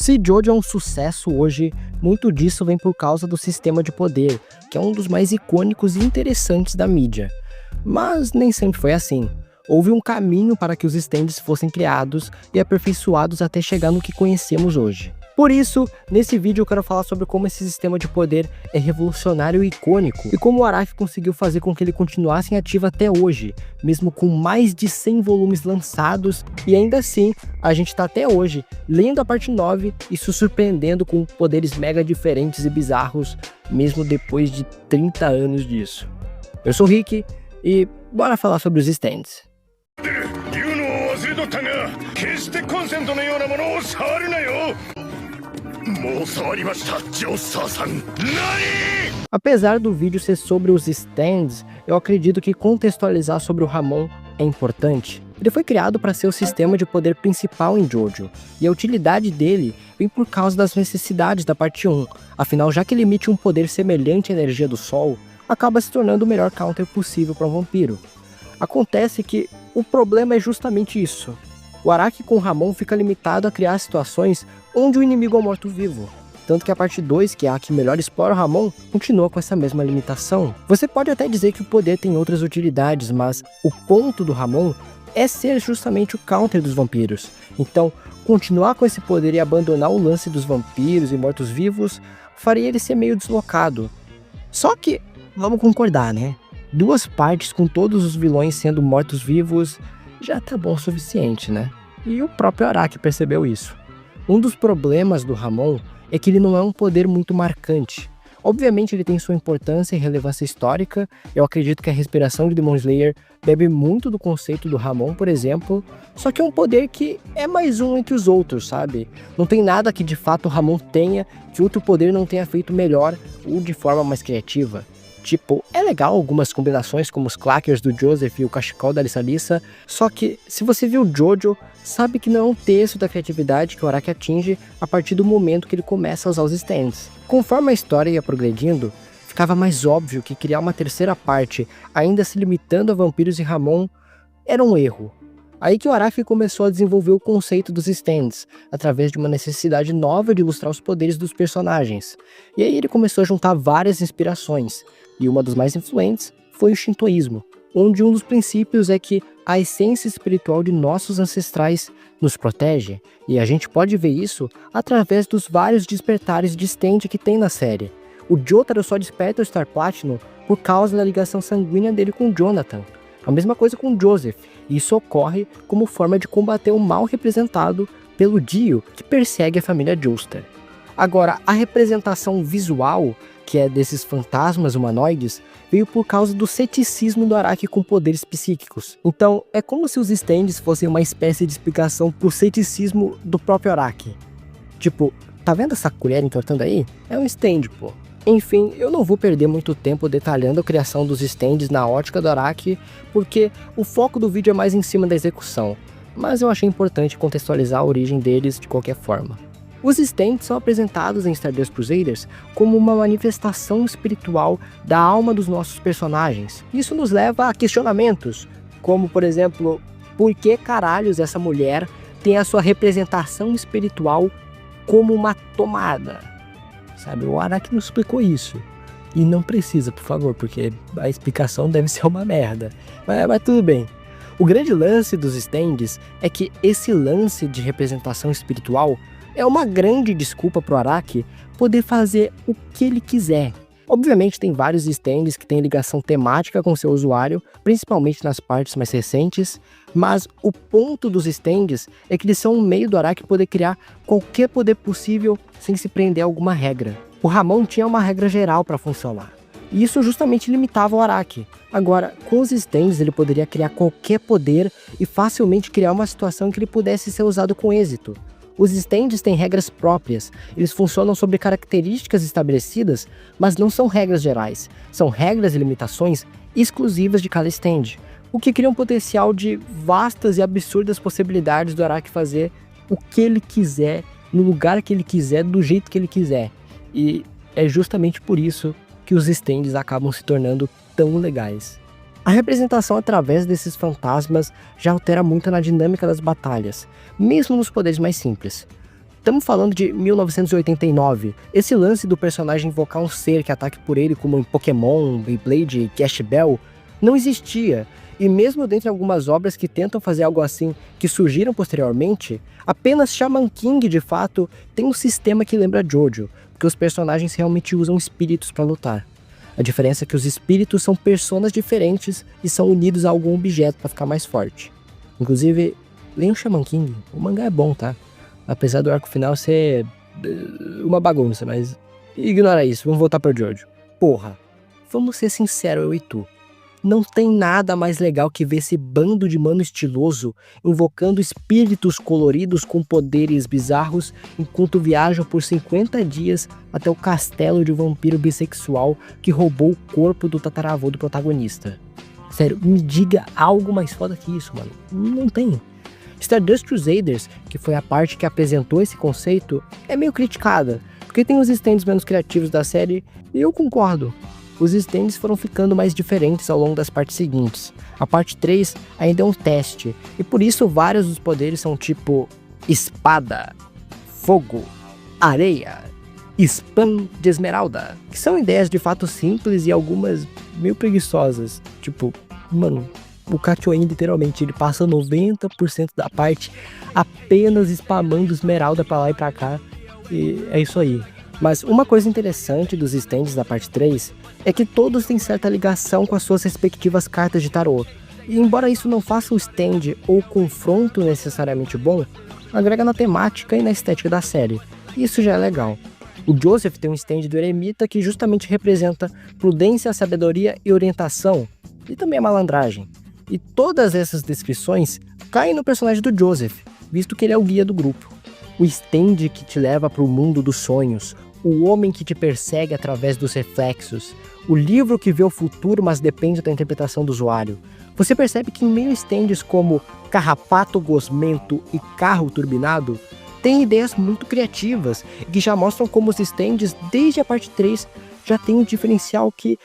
Se Jojo é um sucesso hoje, muito disso vem por causa do sistema de poder, que é um dos mais icônicos e interessantes da mídia. Mas nem sempre foi assim. Houve um caminho para que os stands fossem criados e aperfeiçoados até chegar no que conhecemos hoje. Por isso, nesse vídeo eu quero falar sobre como esse sistema de poder é revolucionário e icônico, e como o Araki conseguiu fazer com que ele continuasse em ativo até hoje, mesmo com mais de 100 volumes lançados, e ainda assim, a gente tá até hoje lendo a parte 9 e se surpreendendo com poderes mega diferentes e bizarros, mesmo depois de 30 anos disso. Eu sou o Rick, e bora falar sobre os stands. Apesar do vídeo ser sobre os stands, eu acredito que contextualizar sobre o Hamon é importante. Ele foi criado para ser o sistema de poder principal em Jojo, e a utilidade dele vem por causa das necessidades da parte 1, afinal já que ele emite um poder semelhante à energia do Sol, acaba se tornando o melhor counter possível para um vampiro. Acontece que o problema é justamente isso. O Araki com o Hamon fica limitado a criar situações onde o inimigo é um morto-vivo. Tanto que a parte 2, que é a que melhor explora o Hamon, continua com essa mesma limitação. Você pode até dizer que o poder tem outras utilidades, mas o ponto do Hamon é ser justamente o counter dos vampiros. Então, continuar com esse poder e abandonar o lance dos vampiros e mortos-vivos faria ele ser meio deslocado. Só que, vamos concordar, né? 2 partes com todos os vilões sendo mortos-vivos já tá bom o suficiente, né? E o próprio Araki percebeu isso. Um dos problemas do Hamon é que ele não é um poder muito marcante. Obviamente ele tem sua importância e relevância histórica, eu acredito que a respiração de Demon Slayer bebe muito do conceito do Hamon, por exemplo, só que é um poder que é mais um entre os outros, sabe? Não tem nada que de fato o Hamon tenha que outro poder não tenha feito melhor ou de forma mais criativa. Tipo, é legal algumas combinações como os clackers do Joseph e o cachecol da Lissa, só que se você viu Jojo, sabe que não é um terço da criatividade que o Araki atinge a partir do momento que ele começa a usar os stands. Conforme a história ia progredindo, ficava mais óbvio que criar uma terceira parte, ainda se limitando a vampiros e Hamon, era um erro. Aí que o Araki começou a desenvolver o conceito dos stands, através de uma necessidade nova de ilustrar os poderes dos personagens. E aí ele começou a juntar várias inspirações, e uma das mais influentes foi o Shintoísmo, onde um dos princípios é que a essência espiritual de nossos ancestrais nos protege, e a gente pode ver isso através dos vários despertares de stand que tem na série. O Jotaro só desperta o Star Platinum por causa da ligação sanguínea dele com Jonathan. A mesma coisa com Joseph, e isso ocorre como forma de combater o mal representado pelo Dio, que persegue a família Joestar. Agora, a representação visual, que é desses fantasmas humanoides, veio por causa do ceticismo do Araki com poderes psíquicos. Então, é como se os stands fossem uma espécie de explicação pro ceticismo do próprio Araki. Tipo, tá vendo essa colher entortando aí? É um stand, pô. Enfim, eu não vou perder muito tempo detalhando a criação dos stands na ótica do Araki, porque o foco do vídeo é mais em cima da execução, mas eu achei importante contextualizar a origem deles de qualquer forma. Os stands são apresentados em Stardust Crusaders como uma manifestação espiritual da alma dos nossos personagens. Isso nos leva a questionamentos, como por exemplo, por que caralhos essa mulher tem a sua representação espiritual como uma tomada? Sabe, o Araki nos explicou isso. E não precisa, por favor, porque a explicação deve ser uma merda. Mas tudo bem. O grande lance dos stands é que esse lance de representação espiritual é uma grande desculpa pro Araki poder fazer o que ele quiser. Obviamente tem vários stands que têm ligação temática com seu usuário, principalmente nas partes mais recentes, mas o ponto dos stands é que eles são um meio do Araki poder criar qualquer poder possível sem se prender a alguma regra. O Hamon tinha uma regra geral para funcionar, e isso justamente limitava o Araki. Agora, com os stands ele poderia criar qualquer poder e facilmente criar uma situação em que ele pudesse ser usado com êxito. Os stands têm regras próprias, eles funcionam sobre características estabelecidas, mas não são regras gerais, são regras e limitações exclusivas de cada stand, o que cria um potencial de vastas e absurdas possibilidades do Araki fazer o que ele quiser, no lugar que ele quiser, do jeito que ele quiser. E é justamente por isso que os stands acabam se tornando tão legais. A representação através desses fantasmas já altera muito na dinâmica das batalhas, mesmo nos poderes mais simples. Estamos falando de 1989. Esse lance do personagem invocar um ser que ataque por ele, como em Pokémon, Beyblade e Gash Bell, não existia. E mesmo dentre algumas obras que tentam fazer algo assim, que surgiram posteriormente, apenas Shaman King, de fato, tem um sistema que lembra Jojo, porque os personagens realmente usam espíritos para lutar. A diferença é que os espíritos são personas diferentes e são unidos a algum objeto para ficar mais forte. Inclusive, leiam Shaman King, o mangá é bom, tá? Apesar do arco final ser uma bagunça, mas ignora isso, vamos voltar para Jojo. Porra, vamos ser sinceros, eu e tu. Não tem nada mais legal que ver esse bando de mano estiloso invocando espíritos coloridos com poderes bizarros enquanto viajam por 50 dias até o castelo de um vampiro bissexual que roubou o corpo do tataravô do protagonista. Sério, me diga algo mais foda que isso, mano. Não tem. Stardust Crusaders, que foi a parte que apresentou esse conceito, é meio criticada, porque tem os stands menos criativos da série, e eu concordo. Os stands foram ficando mais diferentes ao longo das partes seguintes. A parte 3 ainda é um teste, e por isso vários dos poderes são tipo espada, fogo, areia, spam de esmeralda, que são ideias de fato simples e algumas meio preguiçosas, tipo, mano... O Kakyoin, literalmente, ele passa 90% da parte apenas spamando esmeralda pra lá e pra cá. E é isso aí. Mas uma coisa interessante dos stands da parte 3 é que todos têm certa ligação com as suas respectivas cartas de tarô. E embora isso não faça o stand ou o confronto necessariamente bom, agrega na temática e na estética da série. E isso já é legal. O Joseph tem um stand do eremita que justamente representa prudência, sabedoria e orientação. E também a malandragem. E todas essas descrições caem no personagem do Joseph, visto que ele é o guia do grupo. O stand que te leva para o mundo dos sonhos, o homem que te persegue através dos reflexos, o livro que vê o futuro mas depende da interpretação do usuário. Você percebe que em meio a stands como carrapato gosmento e carro turbinado, tem ideias muito criativas e que já mostram como os stands desde a parte 3 já tem um diferencial que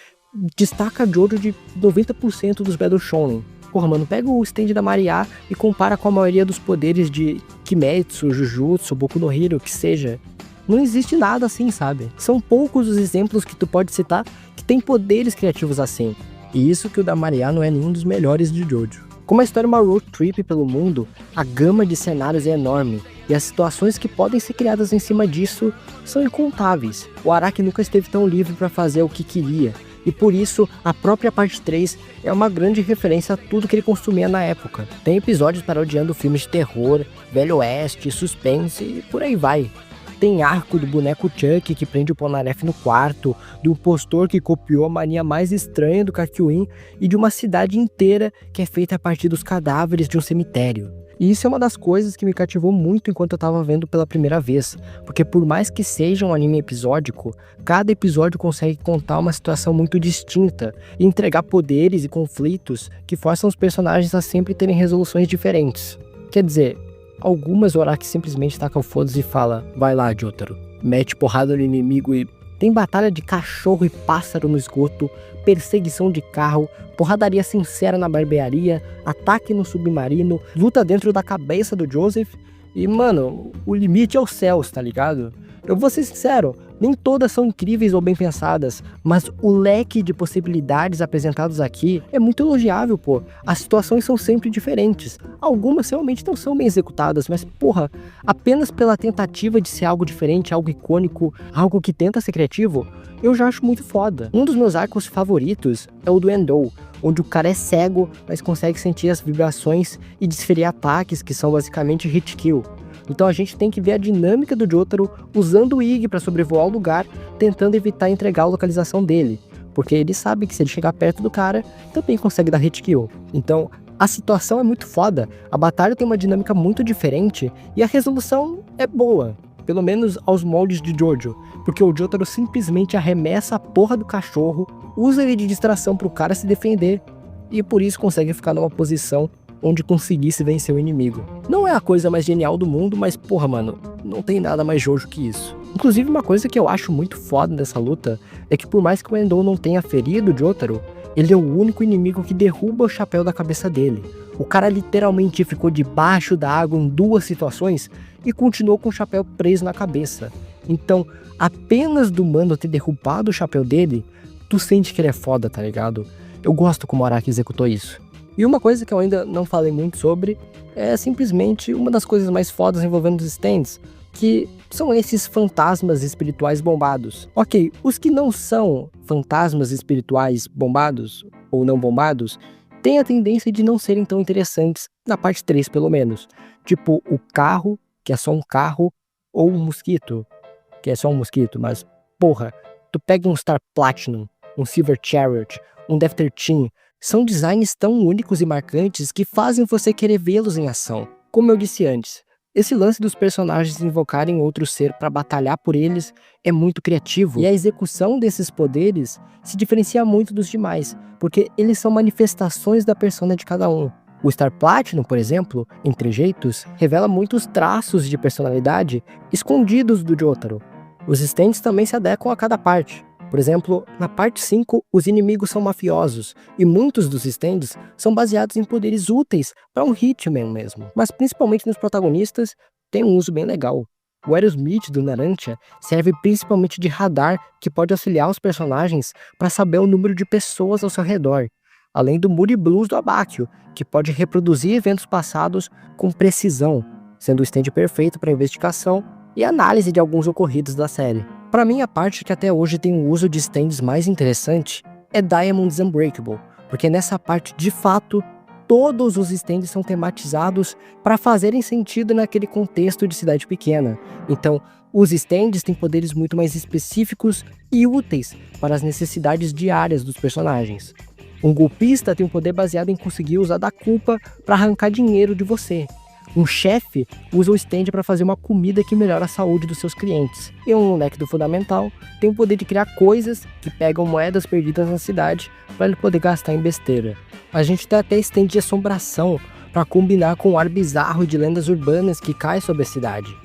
destaca Jojo de 90% dos Battle Shonen. Porra, mano, pega o stand da Maria e compara com a maioria dos poderes de Kimetsu, Jujutsu, Boku no Hero, que seja. Não existe nada assim, sabe? São poucos os exemplos que tu pode citar que tem poderes criativos assim. E isso que o da Maria não é nenhum dos melhores de Jojo. Como a história é uma road trip pelo mundo, a gama de cenários é enorme, e as situações que podem ser criadas em cima disso são incontáveis. O Araki nunca esteve tão livre para fazer o que queria, e por isso a própria parte 3 é uma grande referência a tudo que ele consumia na época. Tem episódios parodiando filmes de terror, Velho Oeste, suspense e por aí vai. Tem arco do boneco Chuck que prende o Polnareff no quarto, do impostor que copiou a mania mais estranha do Kakyoin e de uma cidade inteira que é feita a partir dos cadáveres de um cemitério. E isso é uma das coisas que me cativou muito enquanto eu tava vendo pela primeira vez, porque por mais que seja um anime episódico, cada episódio consegue contar uma situação muito distinta e entregar poderes e conflitos que forçam os personagens a sempre terem resoluções diferentes. Quer dizer, algumas o Araki simplesmente taca o foda-se e fala, vai lá, Jotaro, mete porrada no inimigo e... Tem batalha de cachorro e pássaro no esgoto, perseguição de carro, porradaria sincera na barbearia, ataque no submarino, luta dentro da cabeça do Joseph e, mano, o limite é os céus, tá ligado? Eu vou ser sincero, nem todas são incríveis ou bem pensadas, mas o leque de possibilidades apresentados aqui é muito elogiável, pô. As situações são sempre diferentes. Algumas realmente não são bem executadas, mas, porra, apenas pela tentativa de ser algo diferente, algo icônico, algo que tenta ser criativo, eu já acho muito foda. Um dos meus arcos favoritos é o do Endo, onde o cara é cego, mas consegue sentir as vibrações e desferir ataques que são basicamente hit kill. Então a gente tem que ver a dinâmica do Jotaro usando o Ig para sobrevoar o lugar, tentando evitar entregar a localização dele, porque ele sabe que se ele chegar perto do cara, também consegue dar hit kill. Então a situação é muito foda, a batalha tem uma dinâmica muito diferente e a resolução é boa, pelo menos aos moldes de Jojo, porque o Jotaro simplesmente arremessa a porra do cachorro, usa ele de distração pro cara se defender e por isso consegue ficar numa posição onde conseguisse vencer o inimigo. Não é a coisa mais genial do mundo, mas porra, mano, não tem nada mais Jojo que isso. Inclusive, uma coisa que eu acho muito foda dessa luta é que por mais que o Endo não tenha ferido o Jotaro, ele é o único inimigo que derruba o chapéu da cabeça dele. O cara literalmente ficou debaixo da água em 2 situações e continuou com o chapéu preso na cabeça. Então, apenas do mano ter derrubado o chapéu dele, tu sente que ele é foda, tá ligado? Eu gosto como o Araki executou isso. E uma coisa que eu ainda não falei muito sobre é simplesmente uma das coisas mais fodas envolvendo os stands, que são esses fantasmas espirituais bombados. Ok, os que não são fantasmas espirituais bombados ou não bombados têm a tendência de não serem tão interessantes na parte 3 pelo menos. Tipo o carro, que é só um carro, ou o mosquito, que é só um mosquito, mas porra, tu pega um Star Platinum, um Silver Chariot, um Death 13, são designs tão únicos e marcantes que fazem você querer vê-los em ação. Como eu disse antes, esse lance dos personagens invocarem outro ser para batalhar por eles é muito criativo, e a execução desses poderes se diferencia muito dos demais, porque eles são manifestações da persona de cada um. O Star Platinum, por exemplo, em Trejeitos, revela muitos traços de personalidade escondidos do Jotaro. Os stands também se adequam a cada parte. Por exemplo, na parte 5, os inimigos são mafiosos, e muitos dos stands são baseados em poderes úteis para um Hitman mesmo. Mas principalmente nos protagonistas, tem um uso bem legal. O Aerosmith do Narancia serve principalmente de radar que pode auxiliar os personagens para saber o número de pessoas ao seu redor, além do Moody Blues do Abakio, que pode reproduzir eventos passados com precisão, sendo o stand perfeito para investigação e análise de alguns ocorridos da série. Para mim, a parte que até hoje tem o uso de stands mais interessante é Diamond's Unbreakable, porque nessa parte, de fato, todos os stands são tematizados para fazerem sentido naquele contexto de cidade pequena. Então, os stands têm poderes muito mais específicos e úteis para as necessidades diárias dos personagens. Um golpista tem um poder baseado em conseguir usar da culpa para arrancar dinheiro de você. Um chefe usa o stand para fazer uma comida que melhora a saúde dos seus clientes. E um moleque do Fundamental tem o poder de criar coisas que pegam moedas perdidas na cidade para ele poder gastar em besteira. A gente tem até stand de assombração para combinar com o ar bizarro de lendas urbanas que cai sobre a cidade.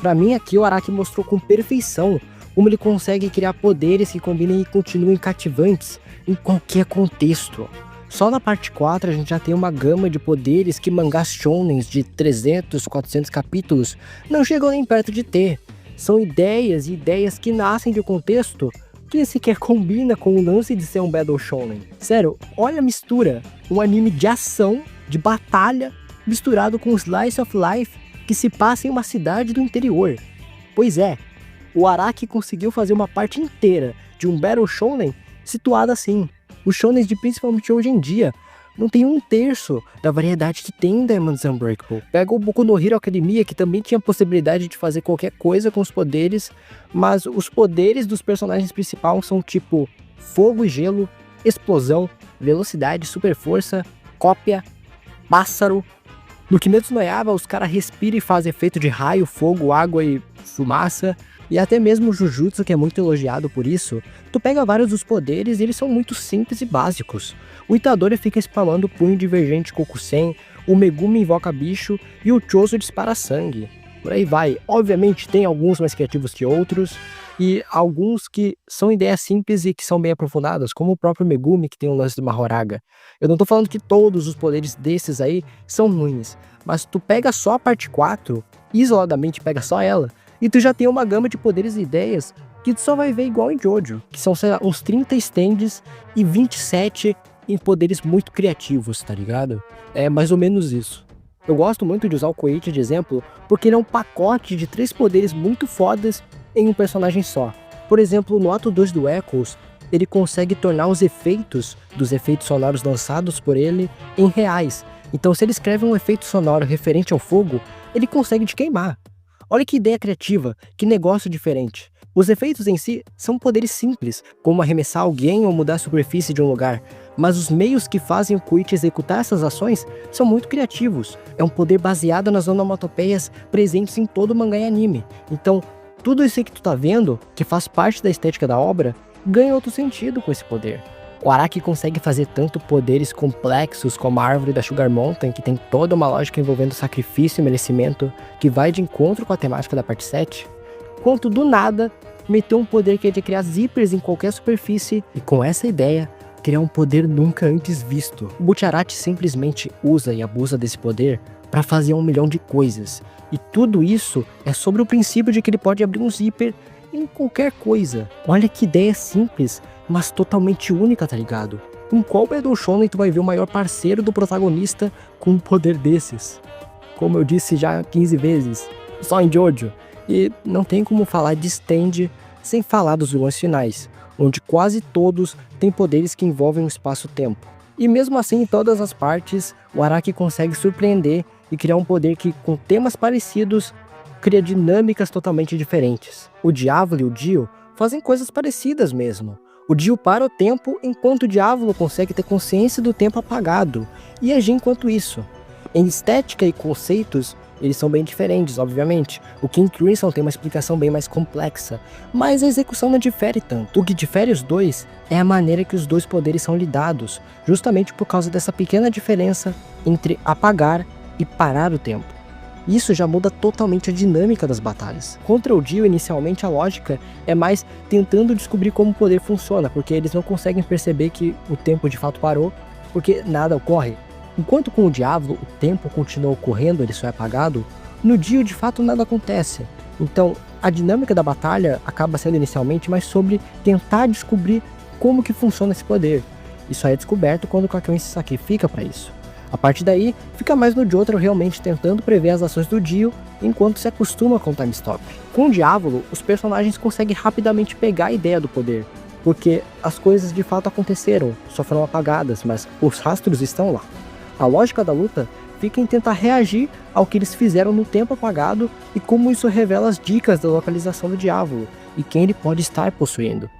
Para mim aqui o Araki mostrou com perfeição como ele consegue criar poderes que combinem e continuem cativantes em qualquer contexto. Só na parte 4 a gente já tem uma gama de poderes que mangás shonens de 300, 400 capítulos não chegam nem perto de ter. São ideias e ideias que nascem de um contexto que sequer combina com o lance de ser um battle shonen. Sério, olha a mistura, um anime de ação, de batalha, misturado com um slice of life que se passa em uma cidade do interior. Pois é, o Araki conseguiu fazer uma parte inteira de um battle shonen situada assim. Os shonens de principalmente hoje em dia não tem 1/3 da variedade que tem em Diamond's Unbreakable. Pega o Boku no Hero Academia, que também tinha a possibilidade de fazer qualquer coisa com os poderes, mas os poderes dos personagens principais são tipo fogo e gelo, explosão, velocidade, super força, cópia, pássaro. No Kimetsu no Yaiba, os caras respiram e fazem efeito de raio, fogo, água e fumaça. E até mesmo o Jujutsu, que é muito elogiado por isso, tu pega vários dos poderes e eles são muito simples e básicos. O Itadori fica spamando o punho divergente Kokusen, o Megumi invoca bicho e o Choso dispara sangue. Por aí vai. Obviamente tem alguns mais criativos que outros, e alguns que são ideias simples e que são bem aprofundadas, como o próprio Megumi, que tem o lance do Mahoraga. Eu não tô falando que todos os poderes desses aí são ruins, mas tu pega só a parte 4, isoladamente pega só ela, e tu já tem uma gama de poderes e ideias que tu só vai ver igual em Jojo, que são, sei lá, uns 30 stands e 27 em poderes muito criativos, tá ligado? É mais ou menos isso. Eu gosto muito de usar o Koichi de exemplo, porque ele é um pacote de 3 poderes muito fodas em um personagem só. Por exemplo, no ato 2 do Echoes, ele consegue tornar os efeitos dos efeitos sonoros lançados por ele em reais. Então se ele escreve um efeito sonoro referente ao fogo, ele consegue te queimar. Olha que ideia criativa, que negócio diferente. Os efeitos em si são poderes simples, como arremessar alguém ou mudar a superfície de um lugar, mas os meios que fazem o Koichi executar essas ações são muito criativos. É um poder baseado nas onomatopeias presentes em todo mangá e anime. Então, tudo isso aí que tu tá vendo, que faz parte da estética da obra, ganha outro sentido com esse poder. O Araki consegue fazer tanto poderes complexos como a árvore da Sugar Mountain, que tem toda uma lógica envolvendo sacrifício e merecimento, que vai de encontro com a temática da parte 7, quanto do nada meteu um poder que é de criar zippers em qualquer superfície, e com essa ideia, criar um poder nunca antes visto. O Bucciarati simplesmente usa e abusa desse poder para fazer 1 milhão de coisas. E tudo isso é sobre o princípio de que ele pode abrir um zíper em qualquer coisa. Olha que ideia simples, mas totalmente única, tá ligado? Em qual Battle Shonen tu vai ver o maior parceiro do protagonista com um poder desses? Como eu disse já 15 vezes, só em Jojo. E não tem como falar de stand sem falar dos vilões finais, onde quase todos têm poderes que envolvem o espaço-tempo. E mesmo assim, em todas as partes, o Araki consegue surpreender e criar um poder que, com temas parecidos, cria dinâmicas totalmente diferentes. O Diavolo e o Dio fazem coisas parecidas mesmo. O Dio para o tempo, enquanto o Diavolo consegue ter consciência do tempo apagado e agir enquanto isso. Em estética e conceitos, eles são bem diferentes, obviamente. O King Crimson tem uma explicação bem mais complexa, mas a execução não difere tanto. O que difere os dois é a maneira que os dois poderes são lidados, justamente por causa dessa pequena diferença entre apagar e parar o tempo. Isso já muda totalmente a dinâmica das batalhas. Contra o Dio, inicialmente a lógica é mais tentando descobrir como o poder funciona, porque eles não conseguem perceber que o tempo de fato parou, porque nada ocorre. Enquanto com o Diavolo o tempo continua ocorrendo, ele só é apagado, no Dio de fato nada acontece. Então a dinâmica da batalha acaba sendo inicialmente mais sobre tentar descobrir como que funciona esse poder. Isso aí é descoberto quando o Kakyoin se sacrifica para isso. A partir daí, fica mais no Jotaro realmente tentando prever as ações do Dio enquanto se acostuma com o time stop. Com o Diavolo, os personagens conseguem rapidamente pegar a ideia do poder, porque as coisas de fato aconteceram, só foram apagadas, mas os rastros estão lá. A lógica da luta fica em tentar reagir ao que eles fizeram no tempo apagado e como isso revela as dicas da localização do Diavolo e quem ele pode estar possuindo.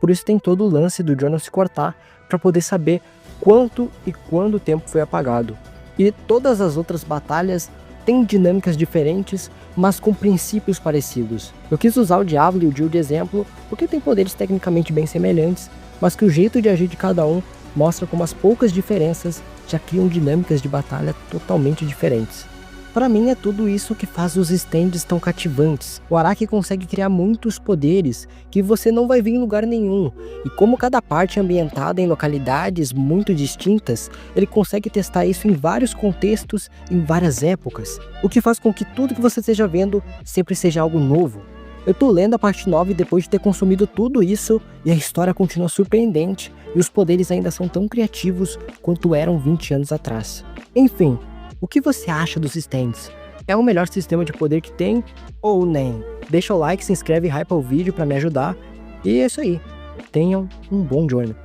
Por isso tem todo o lance do Jono se cortar para poder saber quanto e quando o tempo foi apagado. E todas as outras batalhas têm dinâmicas diferentes, mas com princípios parecidos. Eu quis usar o Diavolo e o Dio de exemplo porque tem poderes tecnicamente bem semelhantes, mas que o jeito de agir de cada um mostra como as poucas diferenças já criam dinâmicas de batalha totalmente diferentes. Para mim é tudo isso que faz os stands tão cativantes. O Araki consegue criar muitos poderes que você não vai ver em lugar nenhum, e como cada parte é ambientada em localidades muito distintas, ele consegue testar isso em vários contextos, em várias épocas, o que faz com que tudo que você esteja vendo sempre seja algo novo. Eu tô lendo a parte 9 depois de ter consumido tudo isso, e a história continua surpreendente, e os poderes ainda são tão criativos quanto eram 20 anos atrás. Enfim, o que você acha dos stands? É o melhor sistema de poder que tem ou nem? Deixa o like, se inscreve e hypa o vídeo para me ajudar. E é isso aí. Tenham um bom journey.